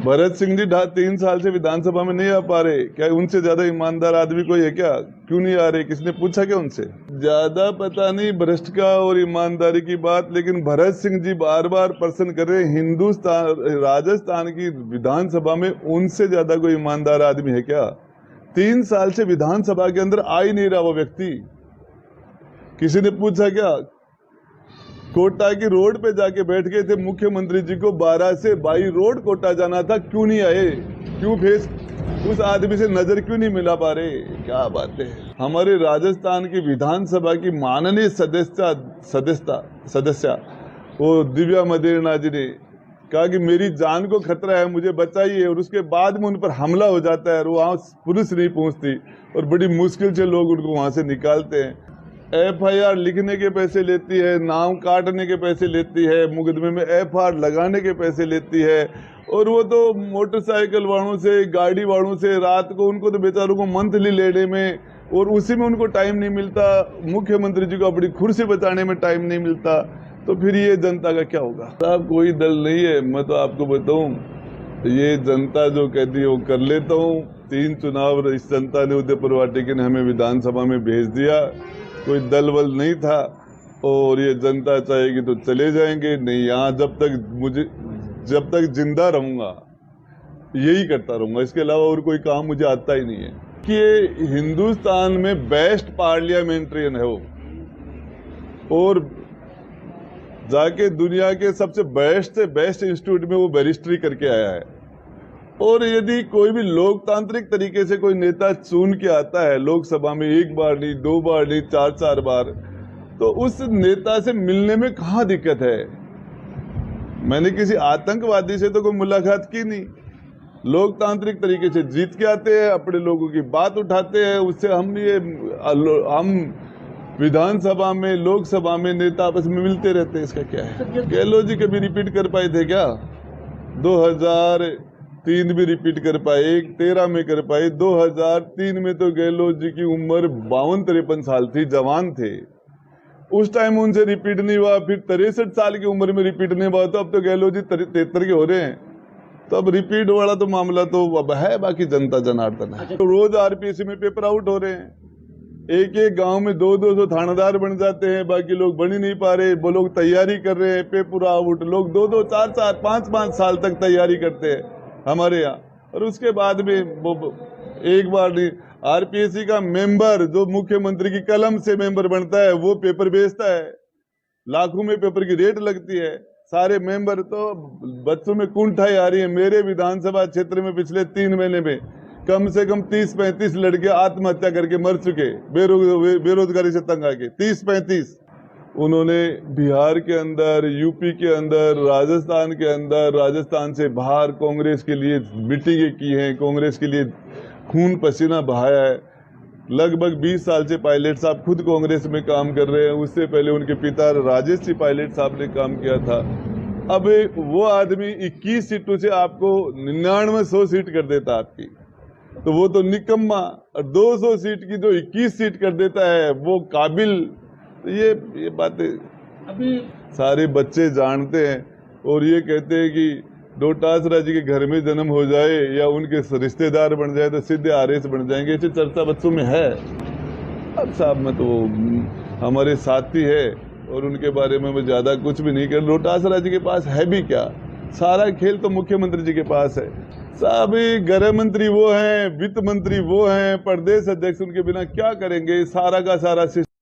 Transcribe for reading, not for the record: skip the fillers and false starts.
भरत सिंह जी 3 साल से विधानसभा में नहीं आ पा रहे, क्या उनसे ज्यादा ईमानदार आदमी कोई है क्या? क्यों नहीं आ रहे? किसने पूछा क्या उनसे? ज्यादा पता नहीं भ्रष्ट का और ईमानदारी की बात, लेकिन भरत सिंह जी बार बार प्रश्न कर रहे हैं हिंदुस्तान राजस्थान की विधानसभा में उनसे ज्यादा कोई ईमानदार आदमी है क्या? 3 साल से विधानसभा के अंदर आ ही नहीं रहा वो व्यक्ति। किसी ने पूछा क्या? कोटा की रोड पे जाके बैठ गए थे मुख्यमंत्री जी को 12 से 22 रोड कोटा जाना था, क्यों नहीं आए? क्यों फेस उस आदमी से नजर क्यों नहीं मिला पा रहे? क्या बात है। हमारे राजस्थान की विधानसभा की माननीय सदस्य वो दिव्या मदेरणा जी ने कहा कि मेरी जान को खतरा है, मुझे बचाइए, और उसके बाद में उन पर हमला हो जाता है और वहां पुलिस नहीं पहुंचती और बड़ी मुश्किल से लोग उनको वहां से निकालते हैं। FIR लिखने के पैसे लेती है, नाम काटने के पैसे लेती है, मुकदमे में FIR लगाने के पैसे लेती है, और वो तो मोटरसाइकिल वालों से, गाड़ी वालों से, रात को उनको तो बेचारों को मंथली लेने में और उसी में उनको टाइम नहीं मिलता, मुख्यमंत्री जी को अपनी कुर्सी बचाने में टाइम नहीं मिलता, तो फिर ये जनता का क्या होगा? साहब कोई दल नहीं है, मैं तो आपको बताऊं, ये जनता जो कहती है वो कर लेता हूँ। 3 चुनाव इस जनता ने उदयपुर वाटिका ने हमें विधानसभा में भेज दिया, कोई दल वल नहीं था, और ये जनता चाहेगी तो चले जाएंगे, नहीं यहाँ जब तक जिंदा रहूंगा यही करता रहूंगा, इसके अलावा और कोई काम मुझे आता ही नहीं है। कि ये हिंदुस्तान में बेस्ट पार्लियामेंट्रियन है वो, और जाके दुनिया के सबसे बेस्ट से बेस्ट इंस्टीट्यूट में वो बैरिस्ट्री करके आया है। और यदि कोई भी लोकतांत्रिक तरीके से कोई नेता चुन के आता है लोकसभा में 1 बार नहीं, 2 बार नहीं, 4 बार, तो उस नेता से मिलने में कहाँ दिक्कत है? मैंने किसी आतंकवादी से तो कोई मुलाकात की नहीं। लोकतांत्रिक तरीके से जीत के आते हैं, अपने लोगों की बात उठाते हैं, उससे हम विधानसभा में, लोकसभा में नेता आपस में मिलते रहते हैं, इसका क्या है? गहलोत जी कभी रिपीट कर पाए थे क्या? 2003 भी रिपीट कर पाए, 13 में कर पाए, 2003 में तो गहलोत जी की उम्र 52-53 साल थी, जवान थे, उस टाइम उनसे रिपीट नहीं हुआ। फिर 63 साल की उम्र में रिपीट नहीं हुआ, तो अब तो गहलोत जी 73 के हो रहे हैं, तो अब रिपीट वाला तो मामला तो अब है, बाकी जनता जनार्दन है। तो रोज RPSC में पेपर आउट हो रहे हैं, एक गांव में 200 थानेदार बन जाते हैं, बाकी लोग बन ही नहीं पा रहे। वो लोग तैयारी कर रहे हैं, पेपर आउट, लोग 2-2, 4-4, 5-5 साल तक तैयारी करते हैं हमारे यहाँ, और उसके बाद में वो एक बार नहीं। RPSC का मेंबर जो मुख्यमंत्री की कलम से मेंबर बनता है वो पेपर बेचता है, लाखों में पेपर की रेट लगती है। सारे मेंबर तो बच्चों में कुंठाई आ रही है। मेरे विधानसभा क्षेत्र में पिछले 3 महीने में कम से कम 30-35 लड़के आत्महत्या करके मर चुके, बेरोजगारी से तंग आके 30-35। उन्होंने बिहार के अंदर, यूपी के अंदर, राजस्थान के अंदर, राजस्थान से बाहर कांग्रेस के लिए मीटिंगें की हैं, कांग्रेस के लिए खून पसीना बहाया है। लगभग 20 साल से पायलट साहब खुद कांग्रेस में काम कर रहे हैं, उससे पहले उनके पिता राजेश जी पायलट साहब ने काम किया था। अब वो आदमी 21 सीटों से आपको 99-100 सीट कर देता आपकी, तो वो तो निकम्मा। और 200 सीट की जो 21 सीट कर देता है वो काबिल। तो ये बातें अभी सारे बच्चे जानते हैं, और ये कहते हैं कि डोटासरा जी के घर में जन्म हो जाए या उनके रिश्तेदार बन जाए तो सीधे RS बन जाएंगे, ऐसी चर्चा बच्चों में है। अब साहब मैं तो हमारे साथी है और उनके बारे में मैं ज्यादा कुछ भी नहीं कर। डोटासरा जी के पास है भी क्या? सारा खेल तो मुख्यमंत्री जी के पास है साहब। गृह मंत्री वो हैं, वित्त मंत्री वो हैं, प्रदेश अध्यक्ष उनके बिना क्या करेंगे? सारा का सारा